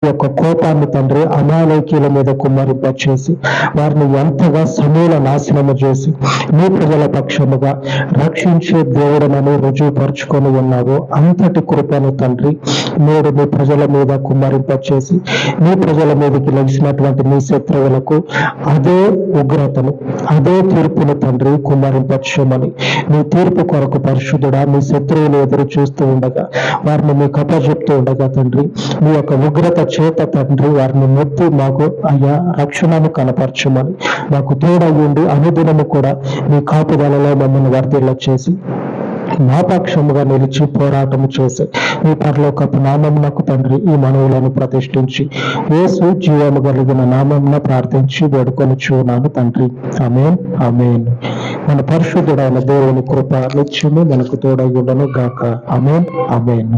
యొక్క కోపాన్ని తండ్రి అమాలేకీయుల మీద కుమ్మరింపచేసి వారిని ఎంతగా సమూల నాశనము చేసి నీ ప్రజల పక్షముగా రక్షించే దేవుడనని రుజువుపరుచుకొని ఉన్నావో అంతటి కృపను తండ్రి నేడు నీ ప్రజల మీద కుమ్మరింపచేసి నీ ప్రజల మీదకి లభించినటువంటి నీ శత్రువులకు అదే ఉగ్రతను అదే తీర్పును తండ్రి కుమ్మరింపచేయమని నీ తీర్పు కొరకు పరిశుద్ధుడా నీ శత్రువులు ఎదురు చూస్తూ ఉండగా వారిని మీకు అప్పచెప్తూ ఉండగా తండ్రి మీ యొక్క ఉగ్రత చేత తండ్రి వారిని మొత్తి మాకు అయ్యా రక్షణను కనపరచమని మాకు తోడయ్యండి అనుదినము కూడా మీ కాపుదలలో మమ్మల్ని వర్ధిల్ల చేసి మా పక్షముగా నిలిచి పోరాటము చేసి మీ పరలోకపు నామమునకు తండ్రి ఈ మనవులను ప్రతిష్ఠించి యేసు జీవము కలిగిన నామమున ప్రార్థించి వేడుకొని చూనాను తండ్రి. ఆమేన్ ఆమేన్. మన పరిశుద్ధుడైన దేవుని కృప నిత్యము మనకు తోడయ్యుండును గాక. ఆమేన్ ఆమేన్.